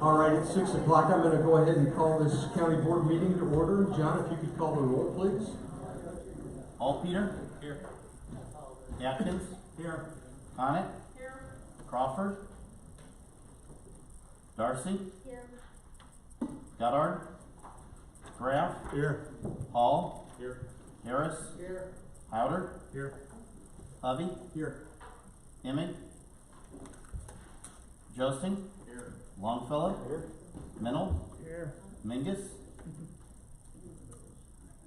All right, it's 6 o'clock. I'm going to go ahead and call this county board meeting to order. John, if you could call the roll, please. Allpeter? Here. Atkins? Here. Conick? Here. Crawford? Darcy? Here. Goddard? Graff? Here. Hall? Here. Harris? Here. Howder? Here. Hovey? Here. Emig? Josting? Here. Longfellow? Here. Mennel? Here. Mingus?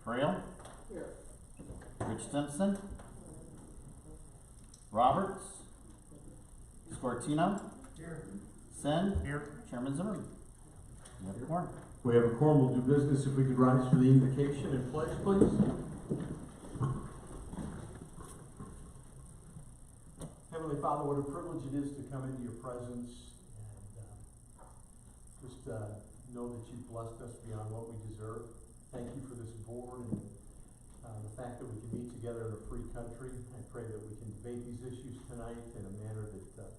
Frail? Here. Rich Simpson? Roberts? Scortino? Here. Sen? Here. Chairman Zimmerman? You have a quorum. We have a quorum. We'll do business. If we could rise for the invocation and pledge, please. Heavenly Father, what a privilege it is to come into your presence and just know that you've blessed us beyond what we deserve. Thank you for this board and the fact that we can meet together in a free country. I pray that we can debate these issues tonight in a manner that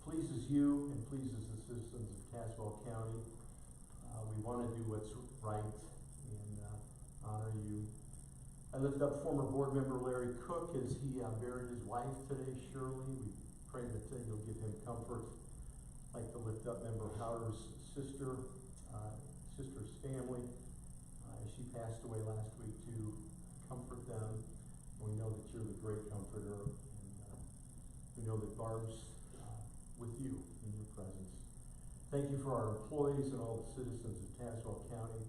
pleases you and pleases the citizens of Tazewell County. We want to do what's right and honor you. I lift up former board member Larry Cook as he buried his wife today, Shirley. We pray that you'll give him comfort. I'd like to lift up member Howard's sister's family as she passed away last week, to comfort them. We know that you're the great comforter, and we know that Barb's with you in your presence. Thank you for our employees and all the citizens of Tazewell County.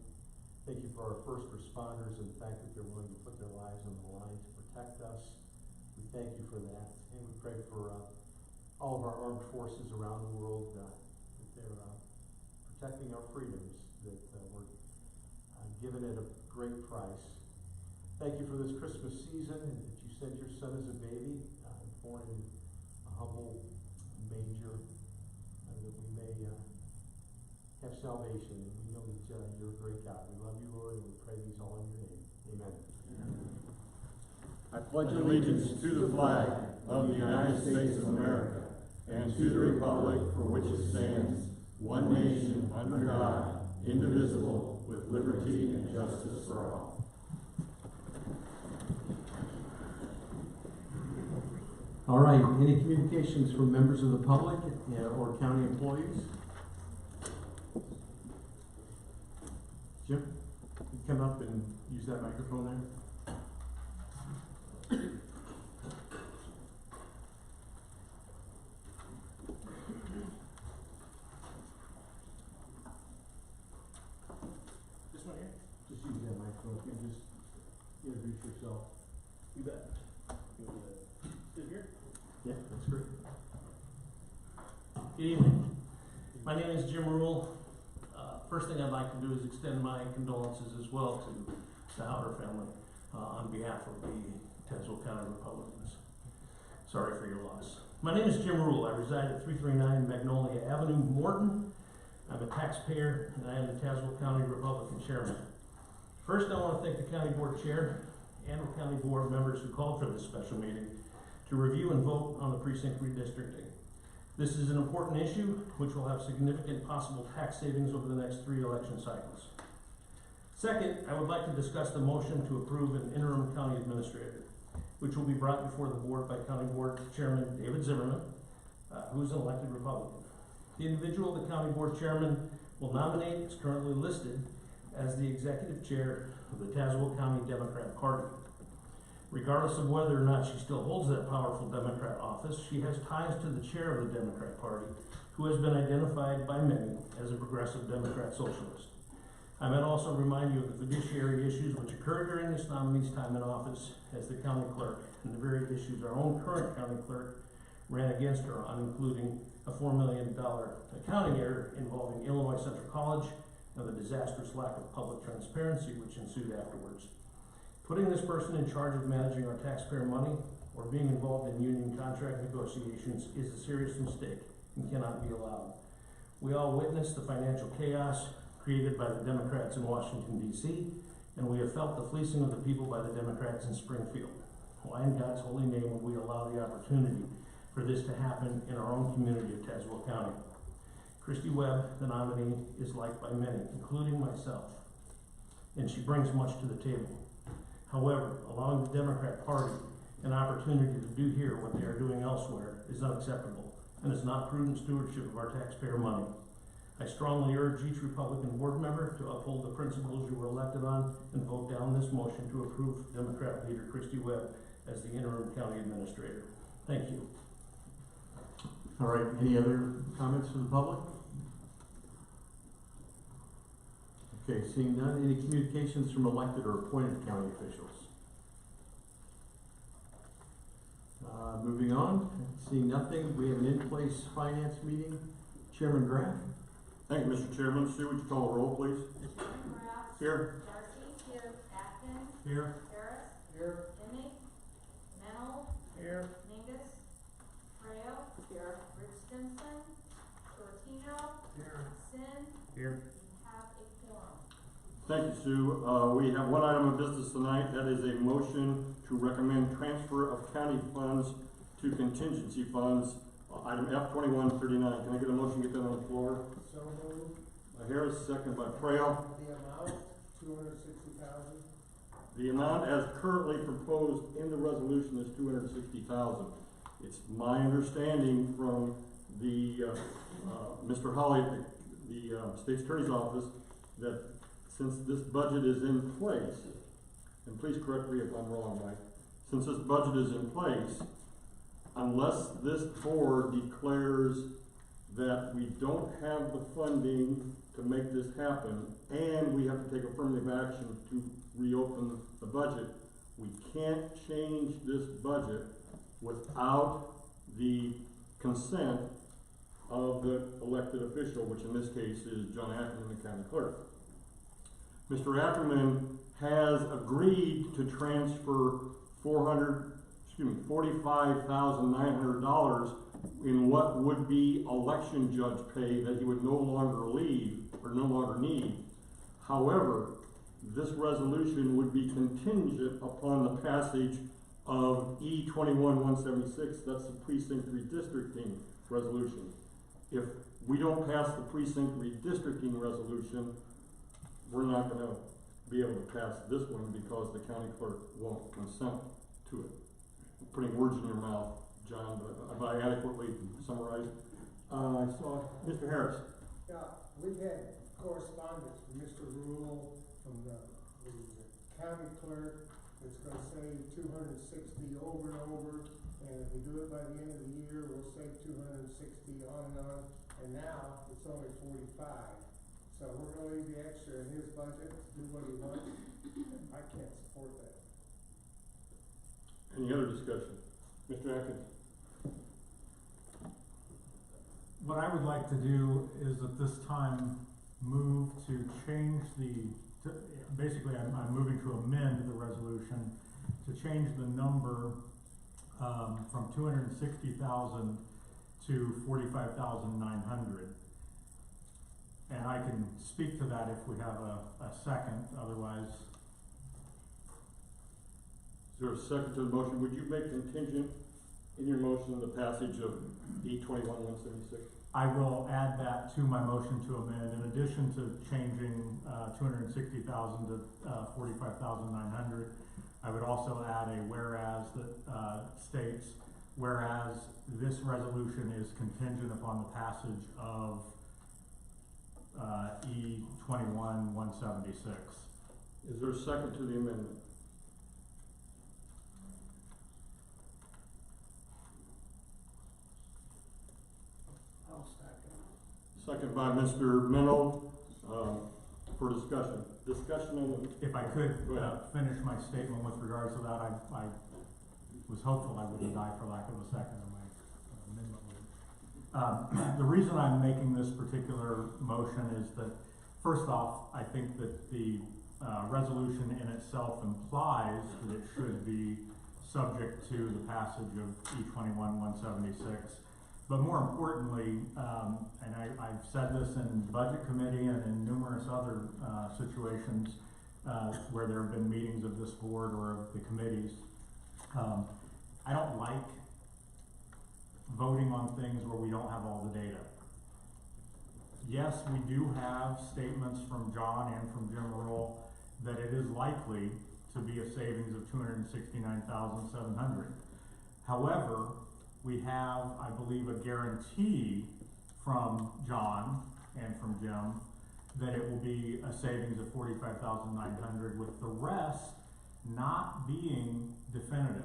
Thank you for our first responders and the fact that they're willing to put their lives on the line to protect us. We thank you for that. And we pray for all of our armed forces around the world, that they're protecting our freedoms, that we're given at a great price. Thank you for this Christmas season, and that you sent your son as a baby, born in a humble manger, that we may have salvation. And we know that you're a great God. We love you, Lord, and we pray these all in your name. Amen. I pledge allegiance to the flag of the United States of America and to the republic for which it stands, one nation, under God, indivisible, with liberty and justice for all. All right, any communications from members of the public or county employees? Jim, you come up and use that microphone there. This one here? Just use that microphone and just introduce yourself. You bet. You want to sit here? Yeah, that's great. Good evening. My name is Jim Rule. First thing I'd like to do is extend my condolences as well to the Howder family on behalf of the Tazewell County Republicans. Sorry for your loss. My name is Jim Rule. I reside at 339 Magnolia Avenue, Morton. I'm a taxpayer, and I am the Tazewell County Republican Chairman. First, I want to thank the County Board Chair and the County Board members who called for this special meeting to review and vote on the precinct redistricting. This is an important issue which will have significant possible tax savings over the next 3 election cycles. Second, I would like to discuss the motion to approve an interim county administrator, which will be brought before the board by County Board Chairman David Zimmerman, who is an elected Republican. The individual the County Board Chairman will nominate is currently listed as the executive chair of the Tazewell County Democrat Party. Regardless of whether or not she still holds that powerful Democrat office, she has ties to the chair of the Democrat Party, who has been identified by many as a progressive Democrat socialist. I might also remind you of the fiduciary issues which occurred during this nominee's time in office as the county clerk, and the very issues our own current county clerk ran against her on, including a $4 million accounting error involving Illinois Central College and the disastrous lack of public transparency which ensued afterwards. Putting this person in charge of managing our taxpayer money or being involved in union contract negotiations is a serious mistake and cannot be allowed. We all witnessed the financial chaos created by the Democrats in Washington, D.C., and we have felt the fleecing of the people by the Democrats in Springfield. Why in God's holy name would we allow the opportunity for this to happen in our own community of Tazewell County? Christy Webb, the nominee, is liked by many, including myself, and she brings much to the table. However, allowing the Democrat Party an opportunity to do here what they are doing elsewhere is unacceptable and is not prudent stewardship of our taxpayer money. I strongly urge each Republican board member to uphold the principles you were elected on and vote down this motion to approve Democrat leader Christy Webb as the interim county administrator. Thank you. All right, any other comments from the public? Okay, seeing none, any communications from elected or appointed county officials? Moving on, seeing nothing, we have an in-place finance meeting. Chairman Grant? Thank you, Mr. Chairman. Sue, would you call the roll, please? Chairman Kraft. Here. Darcy. Here. Atkins. Here. Harris. Here. Demme. Mennel. Here. Mingus. Frail. Here. Rich Stimson. Sortino. Here. Sin. Here. We have a quorum. Thank you, Sue. We have one item of business tonight. That is a motion to recommend transfer of county funds to contingency funds. Item F 2139. Can I get a motion to get that on the floor? So moved. Harris, second by Frail. The amount, $260,000. The amount as currently proposed in the resolution is $260,000. It's my understanding from the, Mr. Holly at the State's Attorney's Office that since this budget is in place, and please correct me if I'm wrong, Mike, since this budget is in place, unless this board declares that we don't have the funding to make this happen, and we have to take affirmative action to reopen the budget, we can't change this budget without the consent of the elected official, which in this case is John Ackerman, the county clerk. Mr. Ackerman has agreed to transfer $45,900 in what would be election judge pay that he would no longer need. However, this resolution would be contingent upon the passage of E 21-176, that's the precinct redistricting resolution. If we don't pass the precinct redistricting resolution, we're not gonna be able to pass this one because the county clerk won't consent to it. I'm putting words in your mouth, John, but have I adequately summarized? I saw Mr. Harris. Yeah, we've had correspondence from Mr. Rule, from the county clerk, that's gonna save $260 over and over, and if we do it by the end of the year, we'll save $260 on and on, and now it's only 45. So we're gonna leave the extra in his budget to do what he wants. I can't support that. Any other discussion? Mr. Atkins? What I would like to do is at this time move to change basically I'm moving to amend the resolution to change the number from 260,000 to 45,900. And I can speak to that if we have a second, otherwise. Is there a second to the motion? Would you make contingent in your motion the passage of E 21-176? I will add that to my motion to amend, in addition to changing 260,000 to 45,900. I would also add a whereas that states, whereas this resolution is contingent upon the passage of E 21-176. Is there a second to the amendment? I'll second. Second by Mr. Mennel, for discussion. Discussion on the, If I could Go ahead. finish my statement with regards to that, I was hopeful I wouldn't die for lack of a second on my amendment. The reason I'm making this particular motion is that, first off, I think that the resolution in itself implies that it should be subject to the passage of E 21-176. But more importantly, and I've said this in budget committee and in numerous other situations where there have been meetings of this board or of the committees, I don't like voting on things where we don't have all the data. yes, we do have statements from John and from Jim Rule that it is likely to be a savings of $269,700. However, we have, I believe, a guarantee from John and from Jim that it will be a savings of $45,900, with the rest not being definitive.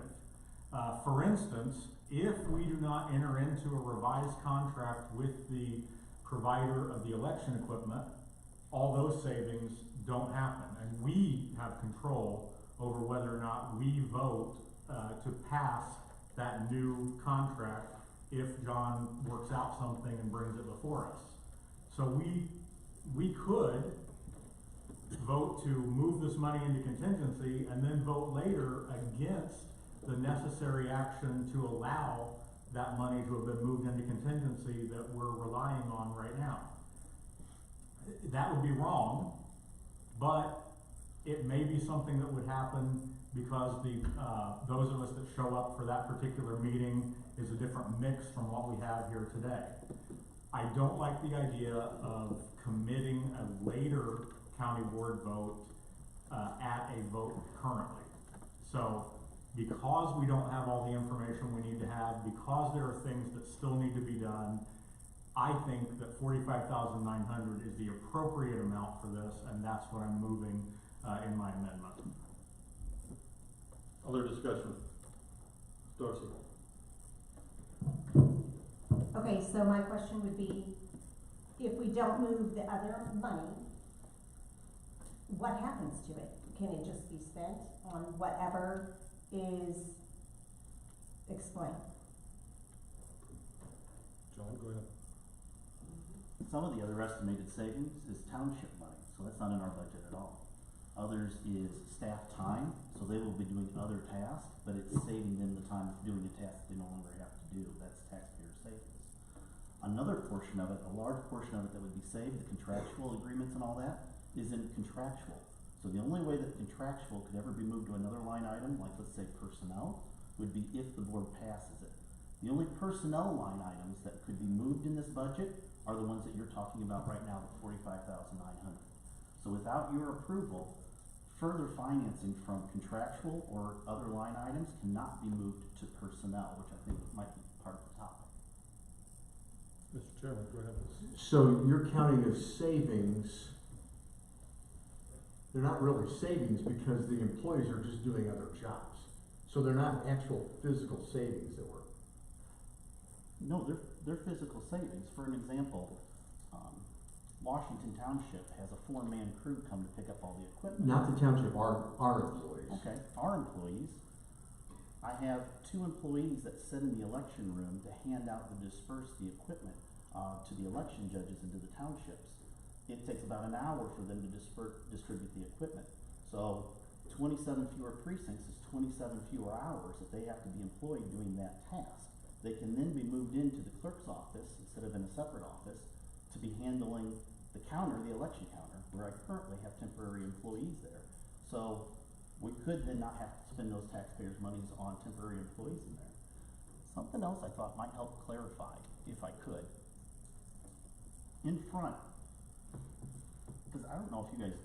For instance, if we do not enter into a revised contract with the provider of the election equipment, all those savings don't happen, and we have control over whether or not we vote to pass that new contract if John works out something and brings it before us. So we could vote to move this money into contingency and then vote later against the necessary action to allow that money to have been moved into contingency that we're relying on right now. That would be wrong, but it may be something that would happen because those of us that show up for that particular meeting is a different mix from what we have here today. I don't like the idea of committing a later county board vote at a vote currently. So because we don't have all the information we need to have, because there are things that still need to be done, I think that $45,900 is the appropriate amount for this, and that's what I'm moving in my amendment. Other discussion? Darcy? Okay, so my question would be, if we don't move the other money, what happens to it? Can it just be spent on whatever is explained? John, go ahead. Some of the other estimated savings is township money, so that's not in our budget at all. Others is staff time, so they will be doing other tasks, but it's saving them the time of doing a task they no longer have to do. That's taxpayer savings. Another portion of it, a large portion of it that would be saved, the contractual agreements and all that, isn't contractual. So the only way that contractual could ever be moved to another line item, like let's say personnel, would be if the board passes it. The only personnel line items that could be moved in this budget are the ones that you're talking about right now, the $45,900. So without your approval, further financing from contractual or other line items cannot be moved to personnel, which I think might be part of the topic. Mr. Chairman, go ahead. So you're counting as savings, they're not really savings because the employees are just doing other jobs. So they're not actual physical savings that were. No, they're physical savings. For an example, Washington Township has a 4-man crew come to pick up all the equipment. Not the township, our employees. Okay, our employees. I have 2 employees that sit in the election room to hand out and disperse the equipment to the election judges and to the townships. It takes about an hour for them to distribute the equipment. So 27 fewer precincts is 27 fewer hours that they have to be employed doing that task. They can then be moved into the clerk's office instead of in a separate office to be handling the counter, the election counter, where I currently have temporary employees there. So we could then not have to spend those taxpayers' monies on temporary employees in there. Something else I thought might help clarify, if I could. In front, because I don't know if you guys,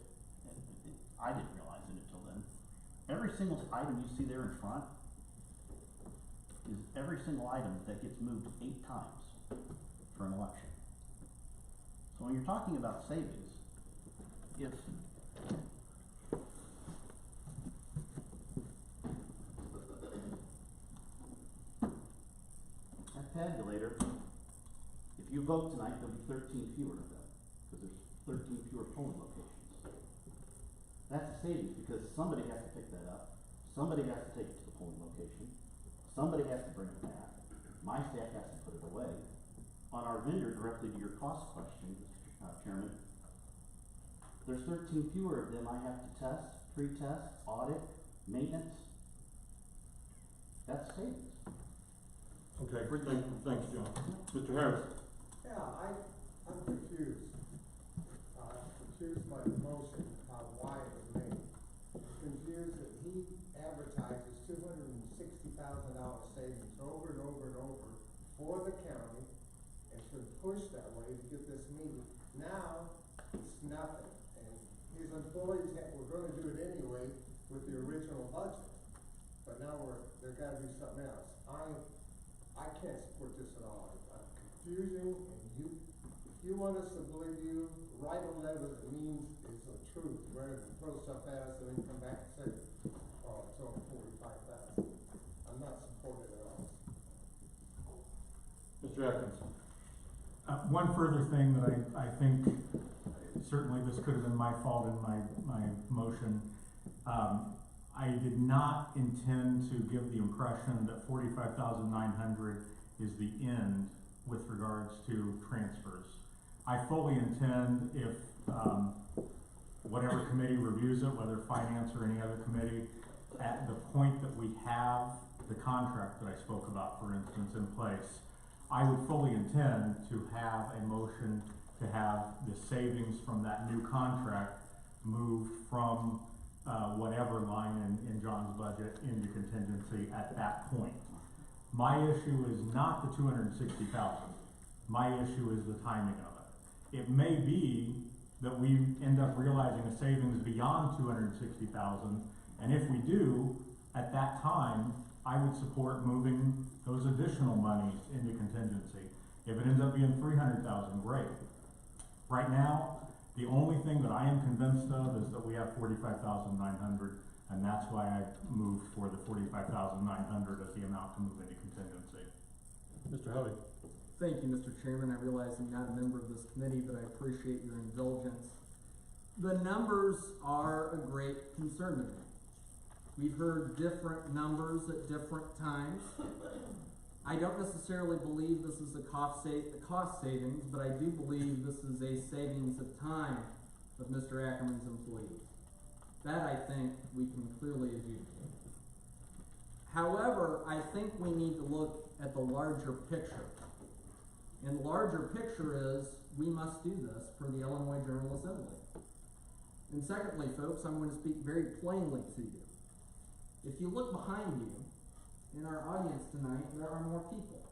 I didn't realize it until then. Every single item you see there in front is every single item that gets moved 8 times for an election. So when you're talking about savings, if that tabulator, if you vote tonight, there'll be 13 fewer of them, because there's 13 fewer polling locations. That's a savings because somebody has to pick that up, somebody has to take it to the polling location, somebody has to bring it back, my staff has to put it away. On our vendor, directly to your cost question, Mr. Chairman, there's 13 fewer of them I have to test, pre-test, audit, maintenance. That's savings. Okay, thanks, John. Mr. Harris? Yeah, I'm confused. Confused by the motion, why it was made. I'm confused that he advertises $260,000 savings over and over and over for the county. It's been pushed that way to get this meeting. Now, it's nothing, and his employees were gonna do it anyway with the original budget. But now there gotta be something else. I can't support this at all. I'm confusing, and if you want us to believe you, write a letter that means it's the truth, rather than throw stuff at us and then come back and say, oh, it's only 45,000. I'm not supporting it at all. Mr. Atkins. One further thing that I think, certainly this could have been my fault in my motion. I did not intend to give the impression that 45,900 is the end with regards to transfers. I fully intend, if whatever committee reviews it, whether finance or any other committee, at the point that we have the contract that I spoke about, for instance, in place, I would fully intend to have a motion to have the savings from that new contract moved from whatever line in John's budget into contingency at that point. My issue is not the 260,000. My issue is the timing of it. It may be that we end up realizing a savings beyond 260,000, and if we do, at that time, I would support moving those additional monies into contingency. If it ends up being 300,000, great. Right now, the only thing that I am convinced of is that we have 45,900, and that's why I moved for the 45,900 as the amount to move into contingency. Mr. Hovey. Thank you, Mr. Chairman. I realize I'm not a member of this committee, but I appreciate your indulgence. The numbers are a great concern to me. We've heard different numbers at different times. I don't necessarily believe this is a cost savings, but I do believe this is a savings of time of Mr. Ackerman's employees. That I think we can clearly adjudicate. However, I think we need to look at the larger picture. And the larger picture is, we must do this for the Illinois General Assembly. And secondly, folks, I'm going to speak very plainly to you. If you look behind you, in our audience tonight, there are more people.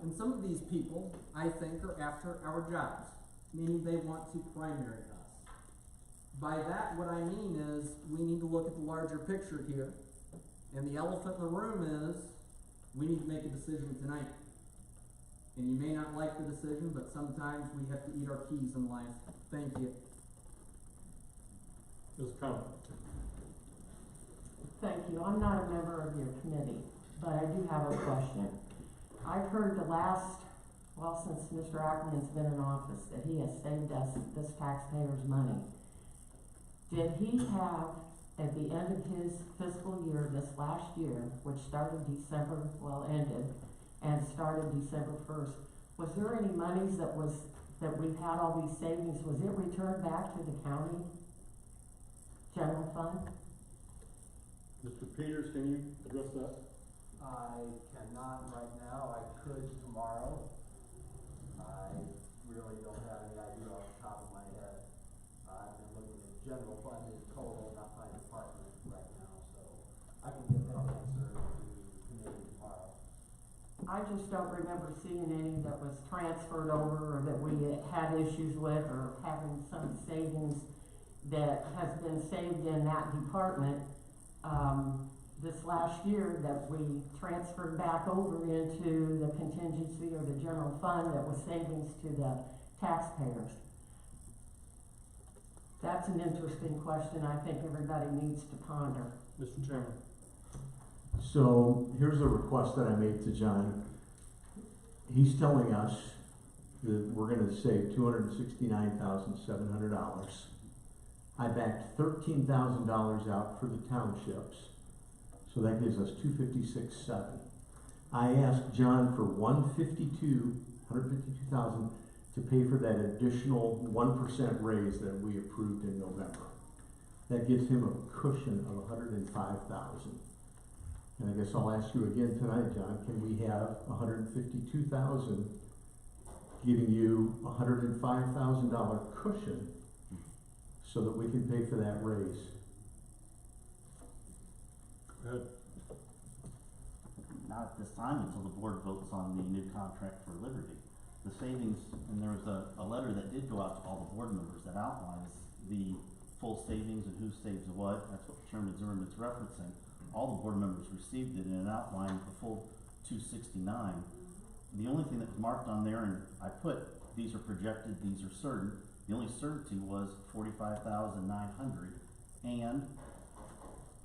And some of these people, I think, are after our jobs, meaning they want to primary us. By that, what I mean is, we need to look at the larger picture here, and the elephant in the room is, we need to make a decision tonight. And you may not like the decision, but sometimes we have to eat our peas in life. Thank you. Ms. Conlon. Thank you. I'm not a member of your committee, but I do have a question. I've heard since Mr. Ackerman's been in office, that he has saved us this taxpayers' money. Did he have, at the end of his fiscal year, this last year, which ended, and started December 1st, was there any monies that we've had all these savings, was it returned back to the county general fund? Mr. Peters, can you address that? I cannot right now. I could tomorrow. I really don't have any idea off the top of my head. I've been looking at general fund in total, not my department right now, so I can get that answer to the committee tomorrow. I just don't remember seeing any that was transferred over or that we had issues with, or having some savings that has been saved in that department this last year that we transferred back over into the contingency or the general fund that was savings to the taxpayers. That's an interesting question I think everybody needs to ponder. Mr. Chairman. So here's a request that I made to John. He's telling us that we're gonna save $269,700. I backed $13,000 out for the townships, so that gives us $256,700. I asked John for $152,000 to pay for that additional 1% raise that we approved in November. That gives him a cushion of $105,000. And I guess I'll ask you again tonight, John, can we have $152,000 giving you a $105,000 cushion so that we can pay for that raise? Go ahead. Not at this time until the board votes on the new contract for Liberty. The savings, and there was a letter that did go out to all the board members that outlines the full savings and who saves what. That's what Chairman Zimmerman's referencing. All the board members received it, and it outlined the full 269. The only thing that was marked on there, and I put, these are projected, these are certain. The only certainty was 45,900 and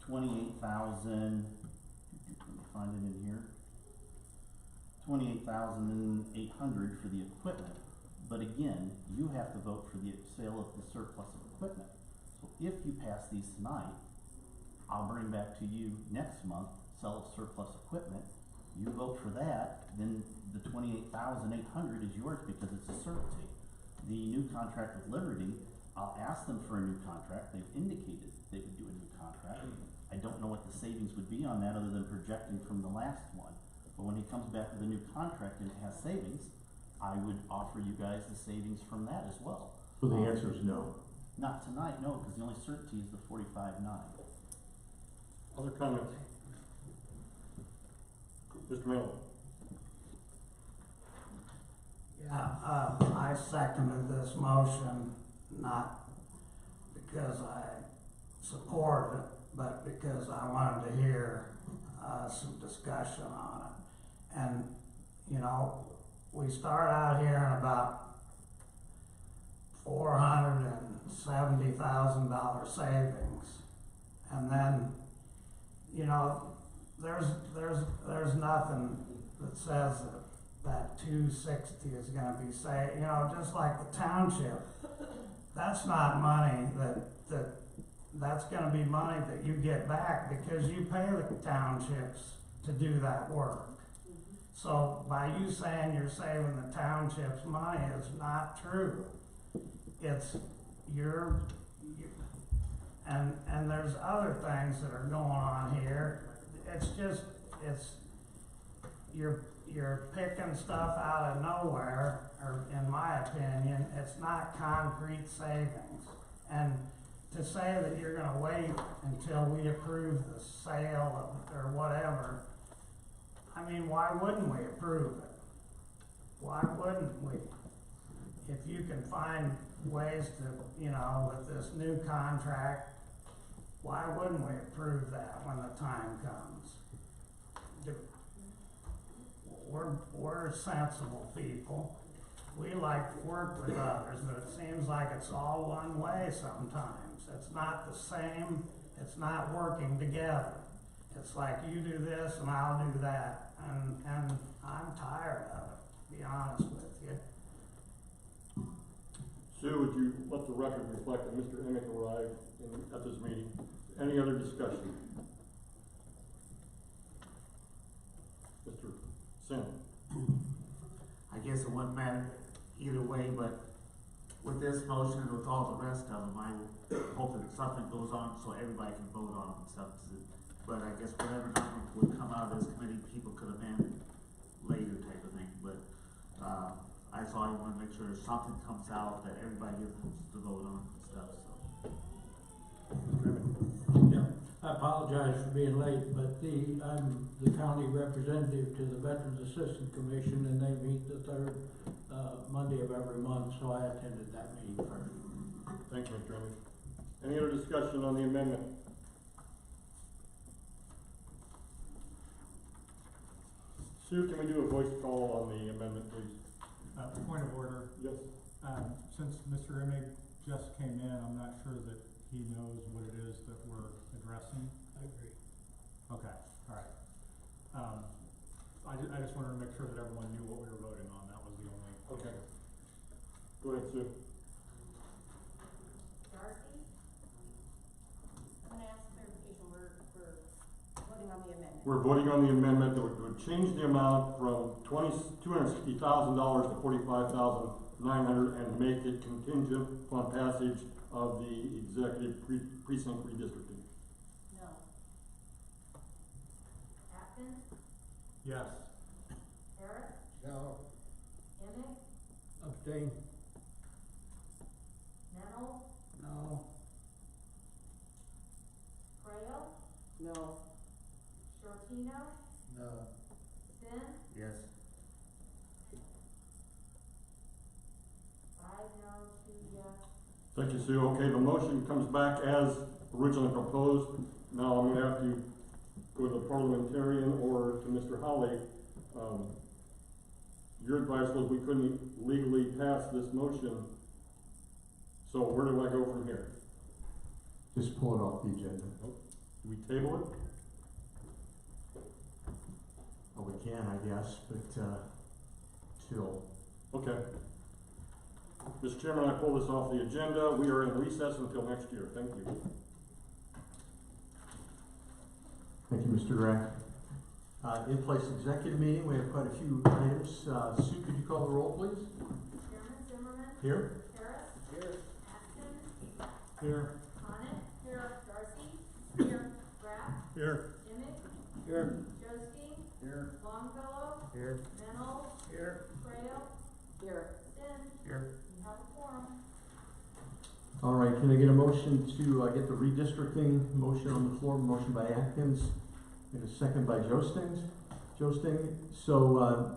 28,000. Let me find it in here. 28,800 for the equipment. But again, you have to vote for the sale of the surplus of equipment. So if you pass these tonight, I'll bring back to you next month, sell of surplus equipment. You vote for that, then the 28,800 is yours because it's a certainty. The new contract with Liberty, I'll ask them for a new contract. They've indicated they would do a new contract. I don't know what the savings would be on that other than projecting from the last one. But when he comes back with a new contract and it has savings, I would offer you guys the savings from that as well. So the answer is no. Not tonight, no, because the only certainty is the 45.9. Other comments? Mr. Miller? Yeah, I seconded this motion, not because I support it, but because I wanted to hear, some discussion on it. And, you know, we start out hearing about $470,000 savings, and then, you know, there's nothing that says that 260 is gonna be saved, you know, just like the township. That's not money that's gonna be money that you get back because you pay the townships to do that work. So by you saying you're saving the township's money is not true. It's and there's other things that are going on here. You're picking stuff out of nowhere, or in my opinion, it's not concrete savings. And to say that you're gonna wait until we approve the sale of, or whatever, I mean, why wouldn't we approve it? Why wouldn't we? If you can find ways to, you know, with this new contract, why wouldn't we approve that when the time comes? We're sensible people. We like to work with others, but it seems like it's all one way sometimes. It's not the same, it's not working together. It's like you do this and I'll do that, and I'm tired of it, to be honest with you. Sue, would you let the record reflect that Mr. Emick arrived at this meeting? Any other discussion? Mr. Sim? I guess it wouldn't matter either way, but with this motion and with all the rest of them, I hope that something goes on so everybody can vote on it and stuff. But I guess whatever number would come out of this committee, people could amend later type of thing. But I just always want to make sure something comes out that everybody gets to vote on and stuff. So. Yeah, I apologize for being late, but I'm the county representative to the Veterans Assistance Commission, and they meet the third Monday of every month, so I attended that meeting first. Thank you, Mr. Emick. Any other discussion on the amendment? Sue, can we do a voice call on the amendment, please? Point of order. Yes. Since Mr. Emick just came in, I'm not sure that he knows what it is that we're addressing. I agree. Okay, all right. I just wanted to make sure that everyone knew what we were voting on. That was the only. Okay. Go ahead, Sue. Darcy? I'm gonna ask clarification, we're voting on the amendment. We're voting on the amendment that would change the amount from $260,000 to $45,900 and make it contingent upon passage of the executive precinct redistricting. No. Atkins? Yes. Harris? No. Emick? Abstain. Mennel? No. Frail? No. Shortino? No. Sin? Yes. Thank you, Sue. Okay, the motion comes back as originally proposed. Now I'm gonna have to go to the parliamentarian or to Mr. Holly. Your advice was we couldn't legally pass this motion. So where do I go from here? Just pull it off the agenda. Do we table it? Oh, we can, I guess, but, till. Okay. Mr. Chairman, I pull this off the agenda. We are in recess until next year. Thank you. Thank you, Mr. Gray. In-place executive meeting, we have quite a few items. Sue, could you call the roll, please? Chairman Zimmerman? Here. Harris? Here. Atkins? Here. Sonnet? Here. Darcy? Here. Graff? Here. Emick? Here. Joski? Here. Longfellow? Here. Mennel? Here. Frail? Here. Sin? Here. You have a quorum. All right, can I get a motion to get the redistricting motion on the floor? Motion by Atkins, and a second by Josting. So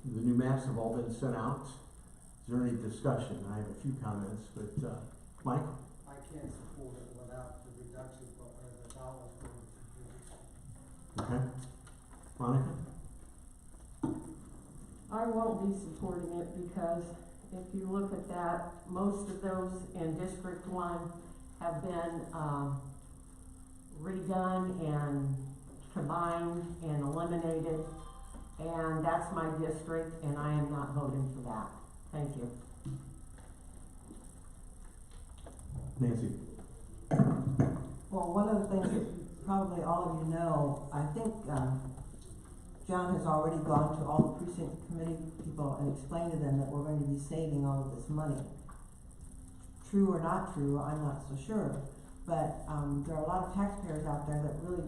the new maps have all been sent out. Is there any discussion? I have a few comments, but Mike? I can't support it without the reduction of the dollars for the Okay. Monica? I won't be supporting it because if you look at that, most of those in District 1 have been redone and combined and eliminated, and that's my district, and I am not voting for that. Thank you. Nancy? Well, one of the things that probably all of you know, I think John has already gone to all the precinct committee people and explained to them that we're going to be saving all of this money. True or not true, I'm not so sure, but there are a lot of taxpayers out there that really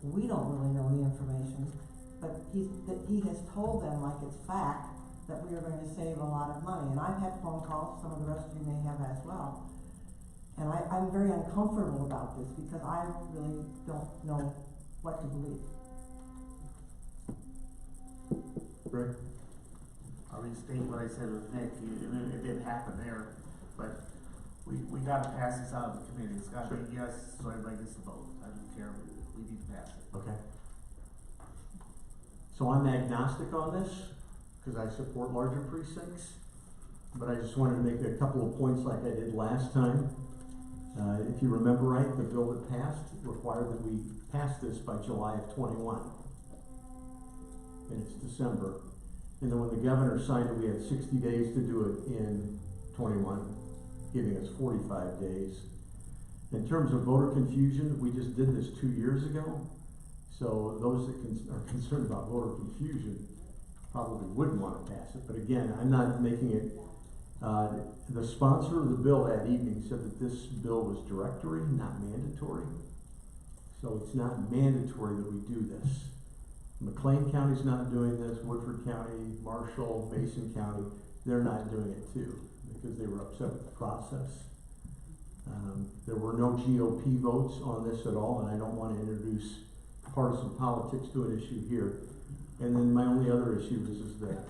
we don't really know the information, but he has told them like it's fact that we are going to save a lot of money. And I've had phone calls, some of the rest of you may have as well. And I'm very uncomfortable about this because I really don't know what to believe. Greg? I'll restate what I said with Nick, it did happen there, but we gotta pass this out of the committee, it's gotta be yes, so everybody gets to vote, I don't care, we need to pass it. Okay. So I'm agnostic on this, because I support larger precincts, but I just wanted to make a couple of points like I did last time. If you remember right, the bill that passed required that we pass this by July of 21. And it's December. And then when the governor signed it, we had 60 days to do it in 21, giving us 45 days. In terms of voter confusion, we just did this 2 years ago. So those that are concerned about voter confusion probably wouldn't want to pass it. But again, I'm not making it, the sponsor of the bill that evening said that this bill was directory, not mandatory. So it's not mandatory that we do this. McLean County's not doing this, Woodford County, Marshall, Mason County, they're not doing it too, because they were upset with the process. There were no GOP votes on this at all, and I don't want to introduce partisan politics to an issue here. And then my only other issue is that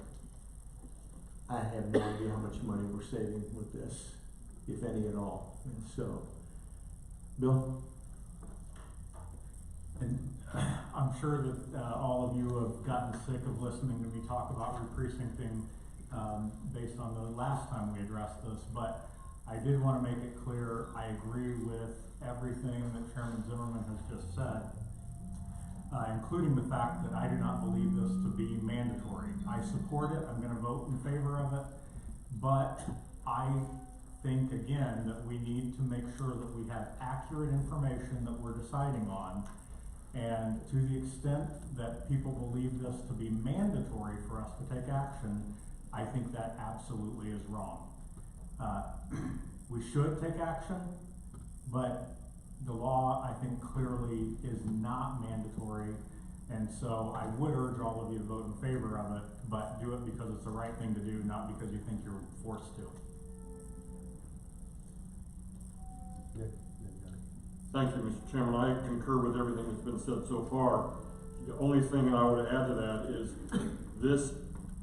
I have no idea how much money we're saving with this, if any at all. And so, Bill? And I'm sure that all of you have gotten sick of listening to me talk about re-precincting based on the last time we addressed this, but I did want to make it clear I agree with everything that Chairman Zimmerman has just said, including the fact that I do not believe this to be mandatory. I support it, I'm going to vote in favor of it, but I think again that we need to make sure that we have accurate information that we're deciding on. And to the extent that people believe this to be mandatory for us to take action, I think that absolutely is wrong. We should take action, but the law, I think, clearly is not mandatory. And so I would urge all of you to vote in favor of it, but do it because it's the right thing to do, not because you think you're forced to. Thank you, Mr. Chairman. I concur with everything that's been said so far. The only thing I would add to that is this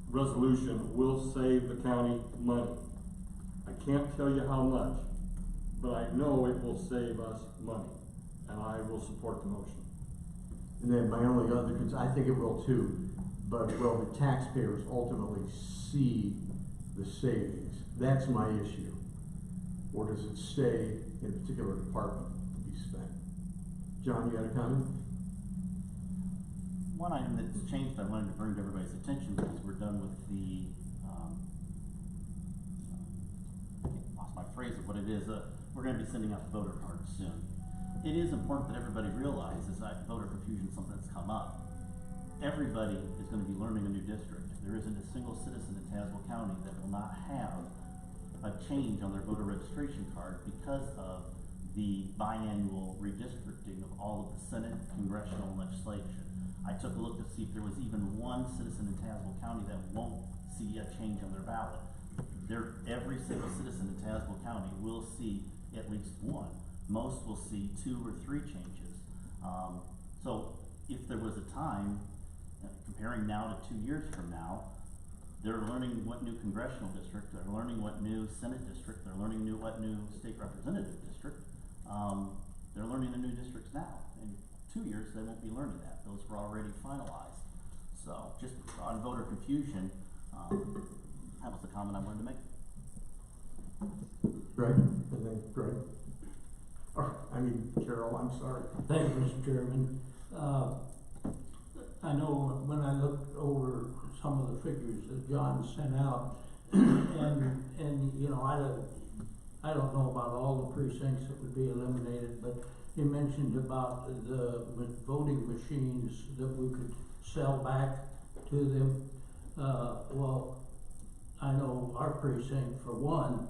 resolution will save the county money. I can't tell you how much, but I know it will save us money, and I will support the motion. And then my only other concern, I think it will too, but will the taxpayers ultimately see the savings? That's my issue. Or does it stay in a particular department to be spent? John, you had a comment? One item that's changed I wanted to bring to everybody's attention because we're done with the, lost my phrase of what it is, we're gonna be sending out the voter cards soon. It is important that everybody realizes that voter confusion is something that's come up. Everybody is gonna be learning a new district. There isn't a single citizen in Tazewell County that will not have a change on their voter registration card because of the biannual redistricting of all of the Senate, congressional, and legislation. I took a look to see if there was even one citizen in Tazewell County that won't see a change on their ballot. Every single citizen in Tazewell County will see at least one. Most will see 2 or 3 changes. So if there was a time, comparing now to 2 years from now, they're learning what new congressional district, they're learning what new Senate district, they're learning what new state representative district. They're learning the new districts now. In 2 years, they won't be learning that. Those were already finalized. So just on voter confusion, that was the comment I wanted to make. Greg? And then Greg? Carol, I'm sorry. Thank you, Mr. Chairman. I know when I looked over some of the figures that John sent out, and you know, I don't know about all the precincts that would be eliminated, but he mentioned about the voting machines that we could sell back to them. Well, I know our precinct, for one,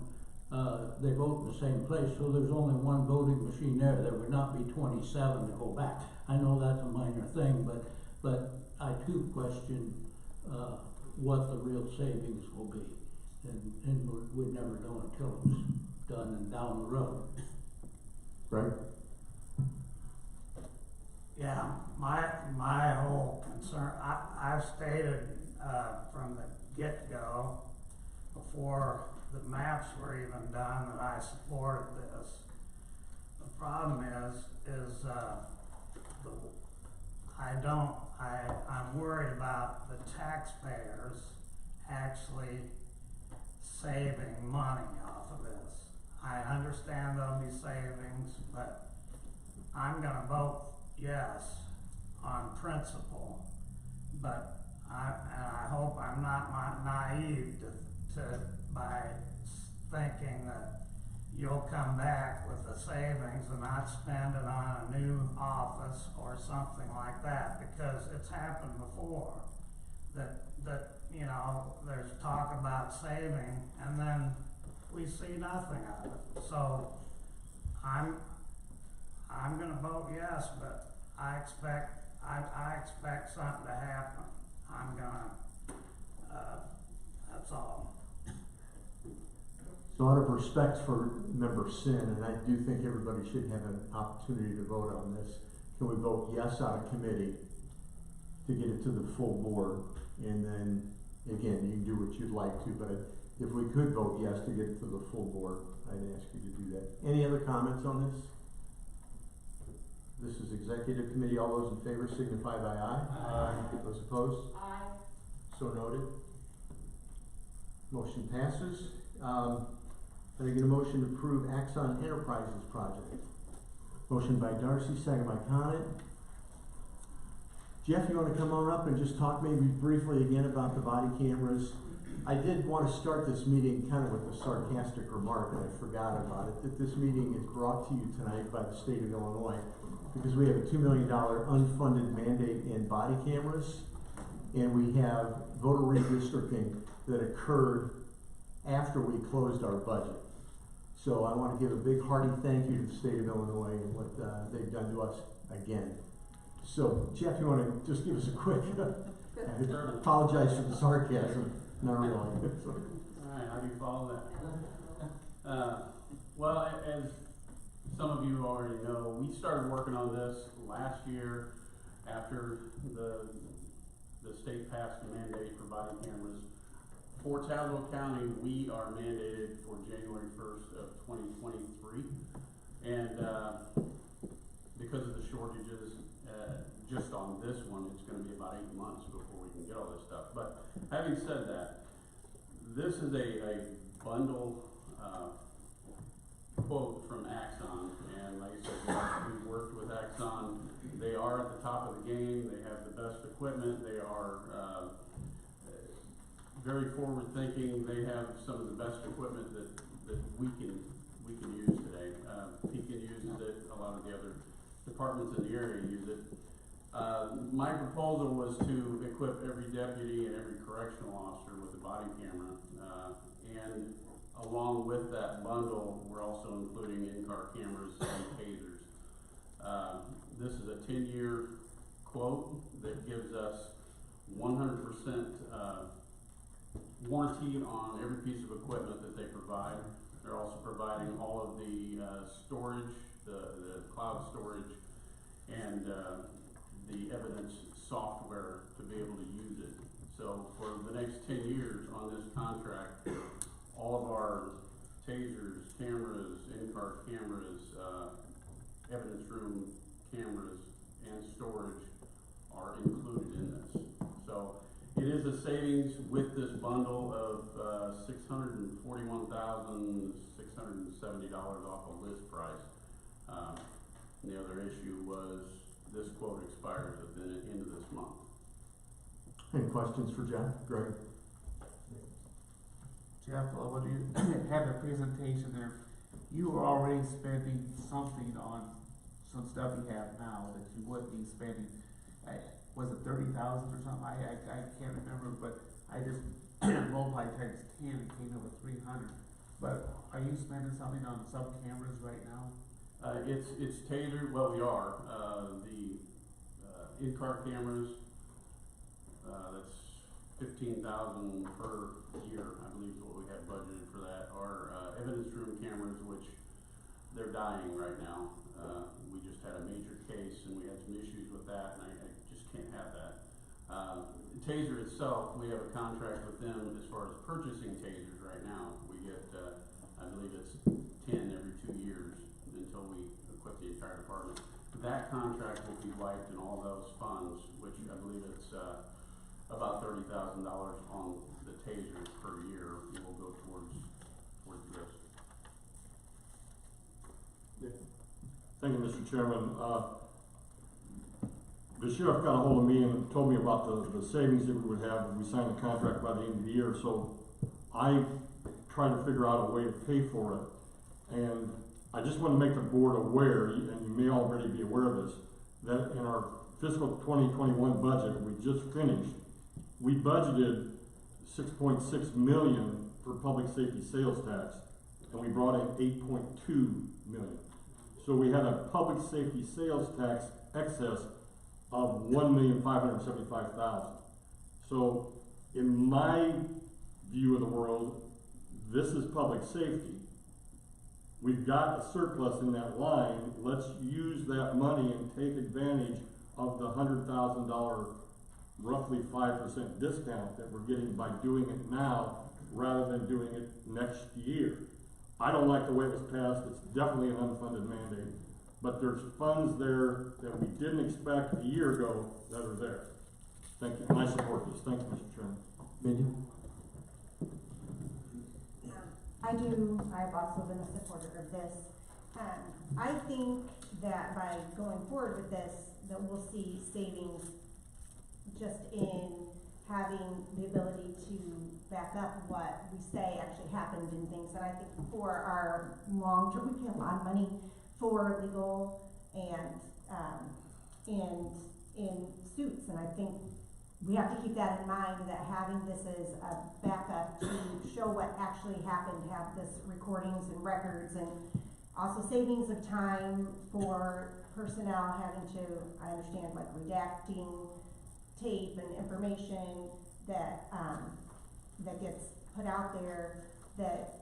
they vote in the same place, so there's only one voting machine there. There would not be 27 to go back. I know that's a minor thing, but I too question what the real savings will be, and we'd never know until it was done and down the road. Right? Yeah, my whole concern, I've stated from the get-go, before the maps were even done, that I supported this. The problem is I'm worried about the taxpayers actually saving money off of this. I understand there'll be savings, but I'm gonna vote yes on principle, but I hope I'm not naive by thinking that you'll come back with the savings and not spend it on a new office or something like that, because it's happened before. That you know, there's talk about saving and then we see nothing of it. So I'm gonna vote yes, but I expect something to happen. I'm gonna that's all. So out of respect for Member Sin, and I do think everybody should have an opportunity to vote on this, can we vote yes out of committee to get it to the full board? And then, again, you can do what you'd like to, but if we could vote yes to get it to the full board, I'd ask you to do that. Any other comments on this? This is Executive Committee. All those in favor signify by aye. Aye. Those opposed? Aye. So noted. Motion passes. Can I get a motion to approve Axon Enterprises project? Motion by Darcy, second by Conant. Jeff, you want to come on up and just talk maybe briefly again about the body cameras? I did want to start this meeting kind of with a sarcastic remark, and I forgot about it, that this meeting is brought to you tonight by the state of Illinois because we have a $2 million unfunded mandate in body cameras, and we have voter redistricting that occurred after we closed our budget. So I want to give a big hearty thank you to the state of Illinois and what they've done to us again. So Jeff, you want to just give us a quick, I apologize for the sarcasm, not really. Alright, how do you follow that? Well, as some of you already know, we started working on this last year after the state passed the mandate for body cameras For Tazewell County, we are mandated for January 1st of 2023. And because of the shortages, just on this one, it's going to be about 8 months before we can get all this stuff. But having said that, this is a bundle quote from Axon. And like I said, we've worked with Axon. They are at the top of the game. They have the best equipment. They are very forward thinking. They have some of the best equipment that we can use today. Pekin uses it, a lot of the other departments in the area use it. My proposal was to equip every deputy and every correctional officer with a body camera, and along with that bundle, we're also including in-car cameras and tasers. This is a 10-year quote that gives us 100% warranty on every piece of equipment that they provide. They're also providing all of the storage, the cloud storage, and the evidence software to be able to use it. So for the next 10 years on this contract, all of our tasers, cameras, in-car cameras, evidence room cameras, and storage are included in this. So it is a savings with this bundle of $641,670 off a list price. And the other issue was this quote expires at the end of this month. Any questions for Jeff? Greg? Jeff, when you had a presentation there, you were already spending something on some stuff you have now that you would be spending. Was it 30,000 or something? I can't remember, but I just multiplied times 10 and came up with 300. But are you spending something on some cameras right now? It's tailored. Well, we are the in-car cameras. That's $15,000 per year, I believe, is what we have budgeted for that. Our evidence room cameras, which they're dying right now. We just had a major case, and we had some issues with that, and I just can't have that. Taser itself, we have a contract with them as far as purchasing tasers right now. We get, I believe it's 10 every 2 years until we equip the entire department. That contract will be wiped, and all those funds, which I believe it's about $30,000 on the tasers per year, will go towards this. Yeah. Thank you, Mr. Chairman. The sheriff got a hold of me and told me about the savings that we would have if we signed the contract by the end of the year. So I tried to figure out a way to pay for it. And I just want to make the board aware, and you may already be aware of this, that in our fiscal 2021 budget we just finished, we budgeted $6.6 million for public safety sales tax, and we brought in $8.2 million. So we had a public safety sales tax excess of $1,575,000. So in my view of the world, this is public safety. We've got a surplus in that line. Let's use that money and take advantage of the $100,000, roughly 5% discount that we're getting by doing it now rather than doing it next year. I don't like the way it was passed. It's definitely an unfunded mandate. But there's funds there that we didn't expect a year ago that are there. Thank you, and I support this. Thank you, Mr. Chairman. Mindy? I've also been a supporter of this. I think that by going forward with this, that we'll see savings just in having the ability to back up what we say actually happened and things. And I think for our long term, we pay a lot of money for legal and in suits, and I think we have to keep that in mind, that having this as a backup to show what actually happened, have this recordings and records, and also savings of time for personnel having to, I understand, like redacting tape and information that that gets put out there, that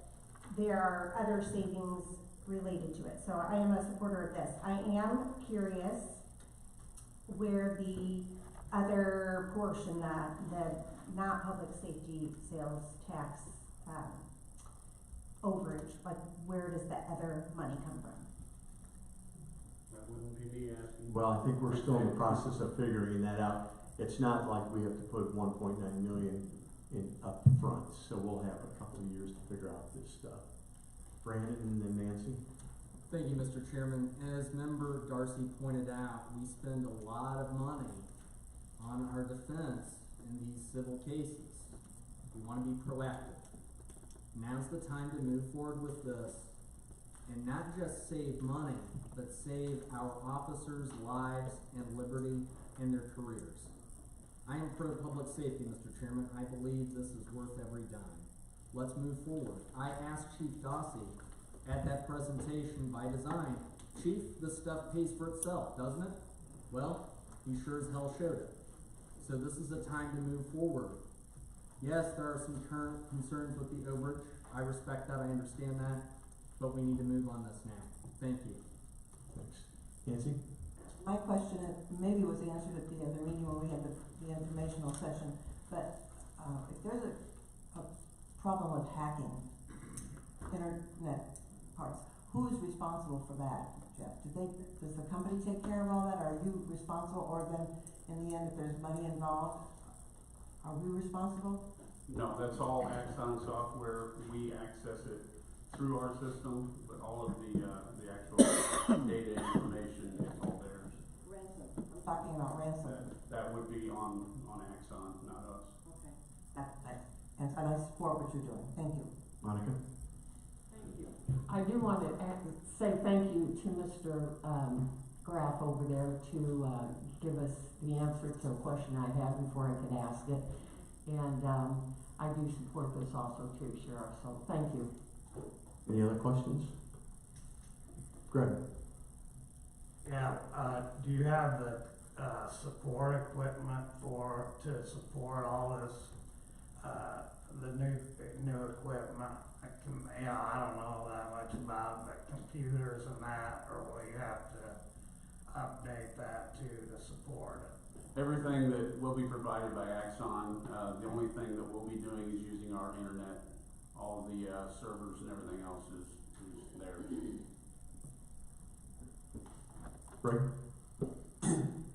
there are other savings related to it. So I am a supporter of this. I am curious where the other portion, the not public safety sales tax, overage, like where does the other money come from? That wouldn't be me asking. Well, I think we're still in the process of figuring that out. It's not like we have to put 1.9 million in up front, so we'll have a couple of years to figure out this stuff. Brandon and then Nancy? Thank you, Mr. Chairman. As Member Darcy pointed out, we spend a lot of money on our defense in these civil cases. We want to be proactive. Now's the time to move forward with this and not just save money, but save our officers' lives and liberty and their careers. I am pro public safety, Mr. Chairman. I believe this is worth every dime. Let's move forward. I asked Chief Dossie at that presentation by design, Chief, this stuff pays for itself, doesn't it? Well, he sure as hell showed it. So this is the time to move forward. Yes, there are some current concerns with the overage. I respect that, I understand that, but we need to move on this now. Thank you. Thanks. Nancy? My question, maybe was answered at the other meeting when we had the informational session, but, if there's a problem with hacking internet parts, who is responsible for that, Jeff? Does the company take care of all that? Are you responsible, or then in the end, if there's money involved, are we responsible? No, that's all Axon software. We access it through our system, but all of the actual data information is all theirs. Ransom. I'm talking about ransom. That would be on Axon, not us. Okay. And I support what you're doing. Thank you. Monica? I do want to say thank you to Mr. Graff over there to give us the answer to a question I had before I could ask it. And I do support this also too, Sheriff, so thank you. Any other questions? Greg? Yeah, do you have the support equipment to support all this, the new equipment? I don't know that much about the computers and that, or will you have to update that too to support it? Everything that will be provided by Axon, the only thing that we'll be doing is using our internet. All the servers and everything else is there. Greg?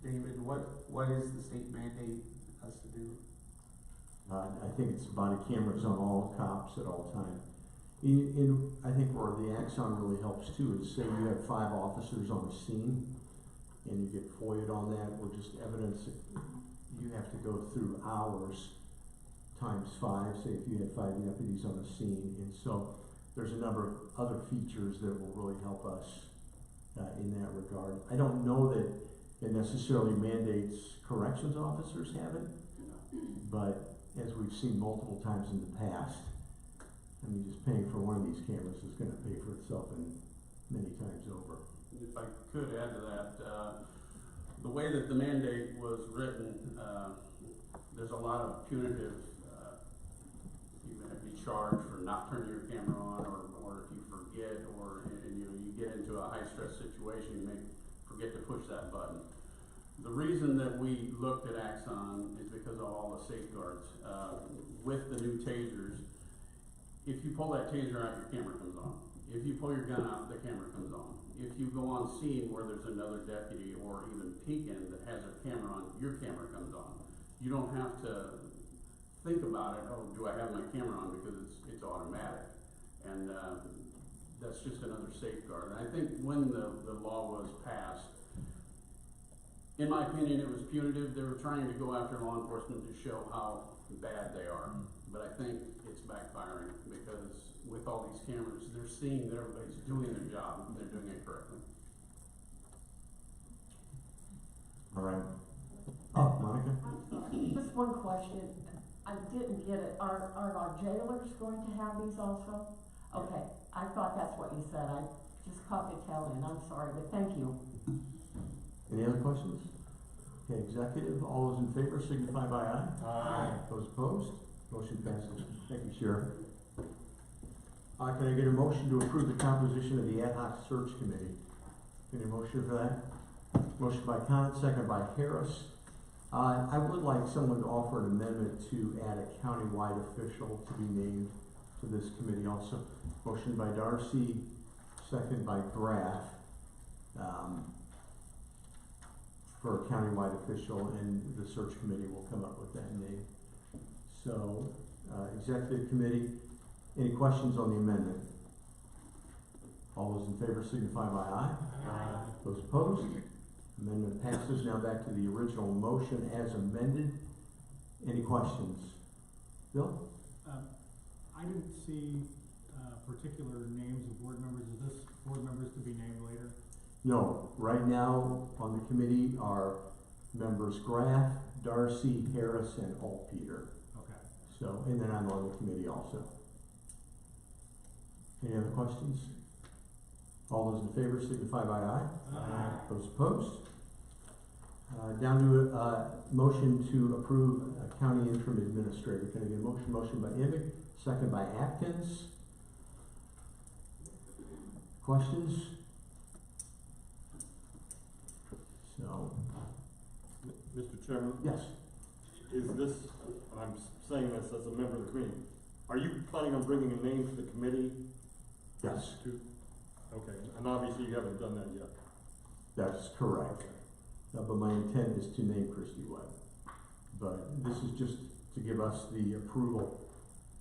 David, what is the state mandate us to do? I think it's body cameras on all cops at all times. I think where the Axon really helps too is, say you have 5 officers on the scene and you get FOIA'd on that, or just evidence that you have to go through hours times 5, say if you had 5 deputies on the scene. And so there's a number of other features that will really help us in that regard. I don't know that it necessarily mandates corrections officers have it, but as we've seen multiple times in the past, I mean, just paying for one of these cameras is going to pay for itself in many times over. If I could add to that, the way that the mandate was written, there's a lot of punitive, you're going to be charged for not turning your camera on, or if you forget, or you get into a high stress situation, you may forget to push that button. The reason that we looked at Axon is because of all the safeguards. With the new tasers, if you pull that taser out, your camera comes on. If you pull your gun out, the camera comes on. If you go on scene where there's another deputy or even Pekin that has their camera on, your camera comes on. You don't have to think about it, oh, do I have my camera on, because it's automatic. And that's just another safeguard. And I think when the law was passed, in my opinion, it was punitive. They were trying to go after law enforcement to show how bad they are. But I think it's backfiring, because with all these cameras, they're seeing that everybody's doing their job and they're doing it correctly. All right. Oh, Monica? Just one question. I didn't get it. Are our jailers going to have these also? Okay, I thought that's what you said. I just caught the tail end. I'm sorry, but thank you. Any other questions? Okay, executive, all those in favor signify by aye. Aye. Those opposed? Motion passes. Thank you, Sheriff. Can I get a motion to approve the composition of the ad hoc search committee? Any motion for that? Motion by Conant, second by Harris. I would like someone to offer an amendment to add a countywide official to be named to this committee also. Motion by Darcy, second by Graff, for a countywide official, and the search committee will come up with that name. So, executive committee, any questions on the amendment? All those in favor signify by aye. Aye. Those opposed? Amendment passes. Now back to the original motion as amended. Any questions? Bill? I didn't see, particular names of board members. Is this board members to be named later? No. Right now on the committee are members Graff, Darcy, Harris, and Altpeter. Okay. So, and then I'm on the committee also. Any other questions? All those in favor signify by aye. Aye. Those opposed? Down to a motion to approve a county interim administrator. Can I get a motion? Motion by Emig, second by Atkins. Questions? So, Mr. Chairman? yes. Is this, I'm saying this as a member of the committee, are you planning on bringing a name to the committee? Yes. Okay, and obviously you haven't done that yet. That's correct. But my intent is to name Christy Webb. But this is just to give us the approval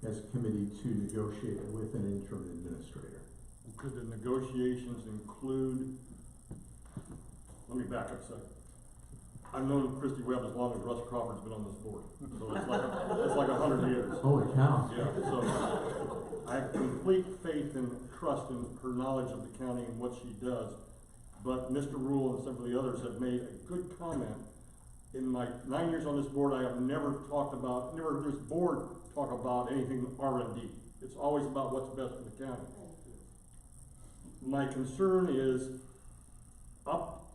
as a committee to negotiate with an interim administrator. Could the negotiations include, let me back up a second. I've known Christy Webb as long as Russ Crawford's been on this board, so it's like 100 years. Holy cow. Yeah, so I have complete faith and trust in her knowledge of the county and what she does. But Mr. Rule and some of the others have made a good comment. In my 9 years on this board, I have never heard this board talk about anything R&D. It's always about what's best for the county. My concern is,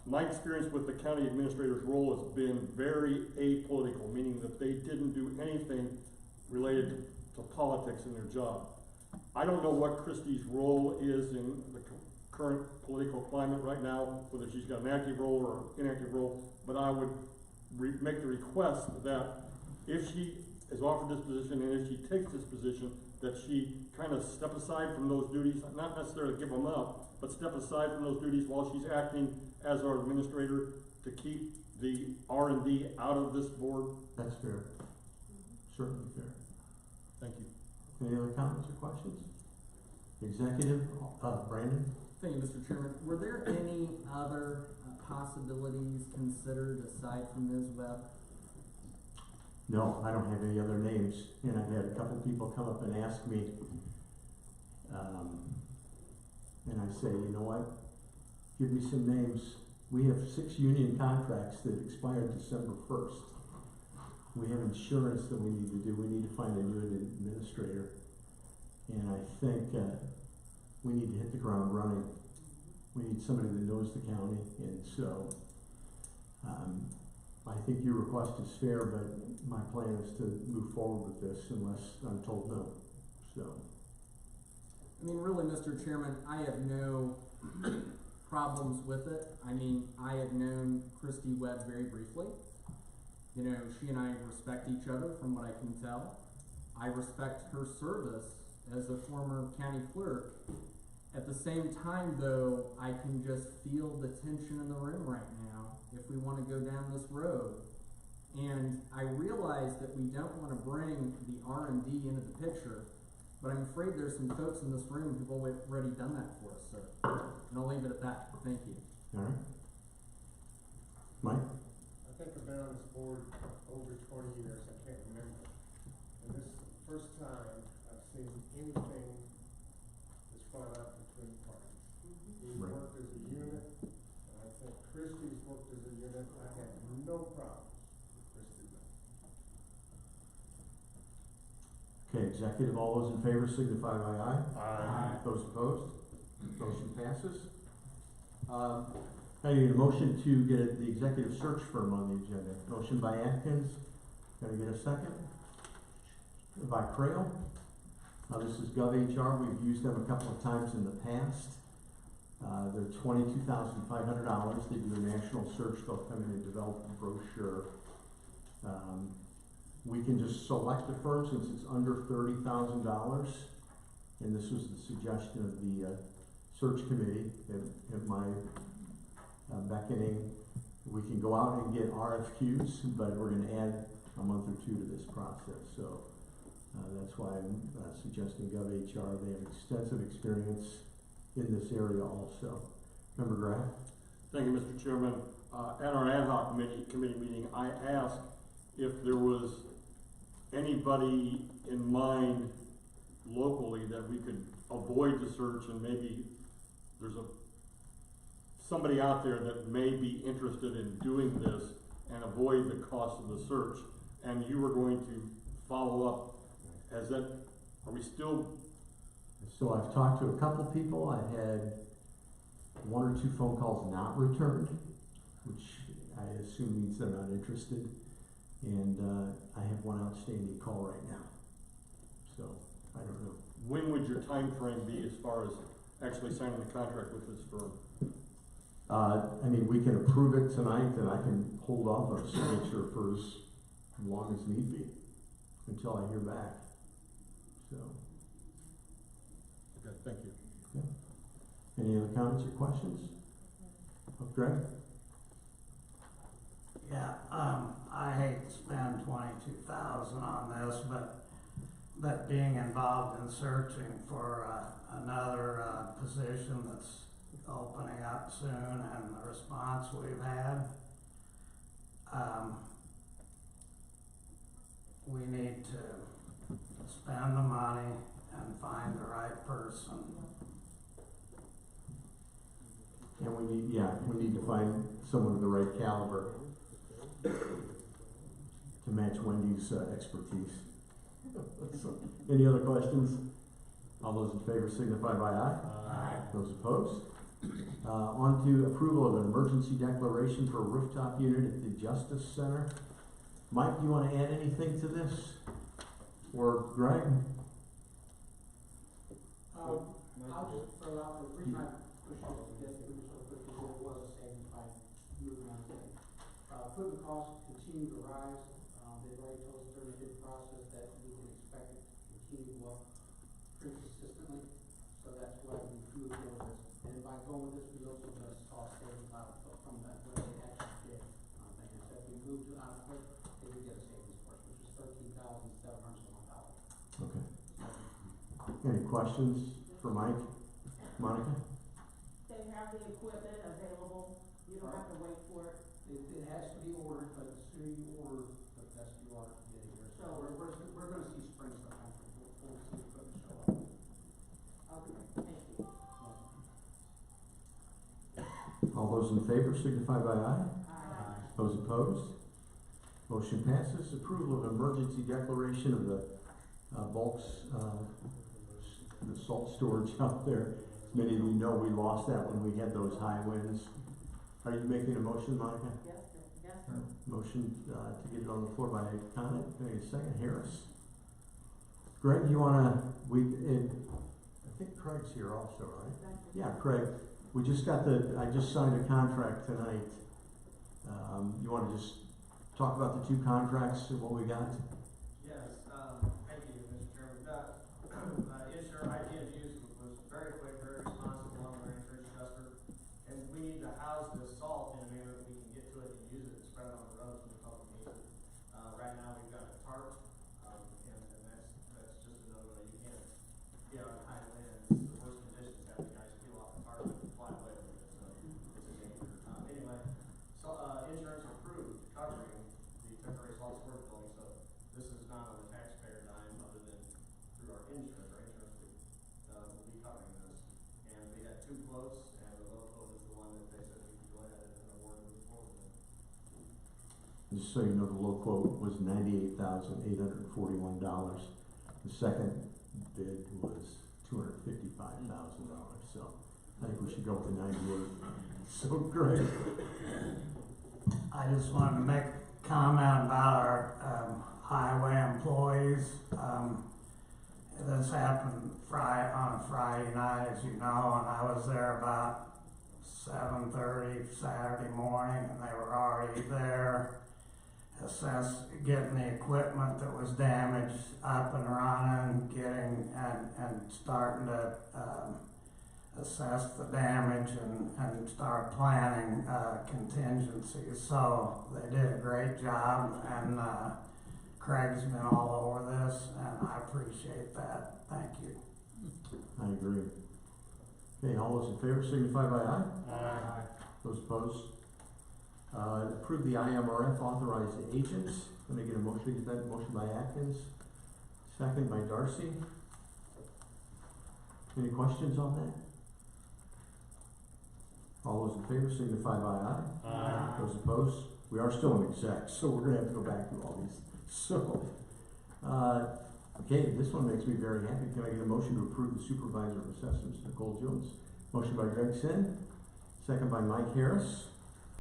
my experience with the county administrator's role has been very apolitical, meaning that they didn't do anything related to politics in their job. I don't know what Christie's role is in the current political climate right now, whether she's got an active role or inactive role, but I would make the request that if she is offered this position and if she takes this position, that she kind of step aside from those duties, not necessarily give them up, but step aside from those duties while she's acting as our administrator to keep the R&D out of this board. That's fair. Certainly fair. Thank you. Any other comments or questions? Executive, Brandon? Thank you, Mr. Chairman. Were there any other possibilities considered aside from Ms. Webb? No, I don't have any other names, and I've had a couple people come up and ask me, and I say, you know what, give me some names. We have 6 union contracts that expired December 1st. We have insurance that we need to do. We need to find a new administrator, and I think we need to hit the ground running. We need somebody that knows the county, and so I think your request is fair, but my plan is to move forward with this unless I'm told no. So, I mean, really, Mr. Chairman, I have no problems with it. I mean, I have known Christy Webb very briefly. You know, she and I respect each other from what I can tell. I respect her service as a former county clerk. At the same time, though, I can just feel the tension in the room right now if we want to go down this road. And I realize that we don't want to bring the R&D into the picture, but I'm afraid there's some folks in this room who've already done that for us, sir. And I'll leave it at that. Thank you. all right. Mike? I think I've been on this board over 20 years, I can't remember. And this is the first time I've seen anything that's brought up between parties. We've Right. worked as a unit, and I think Christie's worked as a unit. I have no problems with Christie. Okay, executive, all those in favor signify by aye. Aye. Those opposed? Motion passes. I need a motion to get the executive search firm on the agenda. Motion by Atkins. Can I get a second? By Crail. This is GovHR. We've used them a couple of times in the past. They're $22,500. They do a national search. They'll come in and develop a brochure. We can just select a firm since it's under $30,000, and this was the suggestion of the search committee at my beckoning. We can go out and get RFQs, but we're going to add a month or two to this process. So that's why I'm suggesting GovHR. They have extensive experience in this area also. Member Graf? Thank you, Mr. Chairman. At our ad hoc committee meeting, I asked if there was anybody in mind locally that we could avoid the search, and maybe there's somebody out there that may be interested in doing this and avoid the cost of the search, and you were going to follow up. Are we still? So I've talked to a couple people. I had 1 or 2 phone calls not returned, which I assume means they're not interested. And I have 1 outstanding call right now. So I don't know. When would your time frame be as far as actually signing the contract with this firm? I mean, we can approve it tonight, and I can hold off on signature for as long as need be until I hear back. So. Okay, thank you. Okay. Any other comments or questions? Greg? Yeah, I hate to spend $22,000 on this, but being involved in searching for another position that's opening up soon, and the response we've had, we need to spend the money and find the right person. And we need to find someone of the right caliber to match Wendy's expertise. So, any other questions? All those in favor signify by aye. Aye. Those opposed? On to approval of an emergency declaration for a rooftop unit at the Justice Center. Mike, do you want to add anything to this? Or Greg? I'll just throw out the reason I pushed it to get through so quickly, it was a savings by moving on to it. Equipment costs continue to rise. They've already told us during the bid process that we can expect it to continue to go up pretty consistently. So that's why we drew the deal with this. And by going with this, we also just saw savings out from that what they actually did. Like I said, we moved to on quick, they did get a savings for us, which is $13,701. Okay. Any questions for Mike? Monica? They have the equipment available, you don't have to wait for it. It has to be ordered, but the sooner you order, the best you are to get it here. So we're gonna see spring sometime, we'll see equipment show up. Okay, thank you. All those in favor signify by aye. Aye. Those opposed? Motion passes. Approval of emergency declaration of the bulks, the salt storage out there. As many of you know, we lost that when we had those high winds. Are you making a motion, Monica? Yes, sir. Yes, sir. Motion to get it on the floor by Connor. Any second? Harris. Greg, you wanna, I think Craig's here also, right? Yeah, Craig. We just got I just signed a contract tonight. You wanna just talk about the 2 contracts and what we got? Yes, thank you, Mr. Chairman. Insurance ITFUs was very quick, very responsive along with our insurance adjuster. And we need to house the salt in a manner that we can get to it and use it and spread it on the roads when the public needs it. Right now, we've got a tarp, and that's just a no-go. You can't get on high winds, the worst conditions, have you guys peel off the tarp and fly away with it, so it's a danger. Anyway, so, insurance approved covering the temporary salt storage building, so this is not on the taxpayer dime other than through our insurance. Our insurance will be covering this. And we had 2 quotes, and the low quote is the one that they said we could go ahead and award and move forward with. Just so you know, the low quote was $98,841. The second bid was $255,000. So I think we should go with the 98. So great. I just wanted to make a comment about our highway employees. This happened on a Friday night, as you know, and I was there about 7:30 Saturday morning, and they were already there. assess getting the equipment that was damaged up and running, getting, and starting to, assess the damage and start planning, contingencies. So they did a great job, and, Craig's been all over this, and I appreciate that. Thank you. I agree. Okay, all those in favor signify by aye. Aye. Those opposed? Approve the IMRF authorized agents. Can I get a motion to get that? Motion by Atkins, second by Darcy. Any questions on that? All those in favor signify by aye. Aye. Those opposed? We are still in exec, so we're gonna have to go back through all these. So, okay, this one makes me very happy. Can I get a motion to approve the supervisor of assessments, Nicole Jones? Motion by Greg Sin, second by Mike Harris.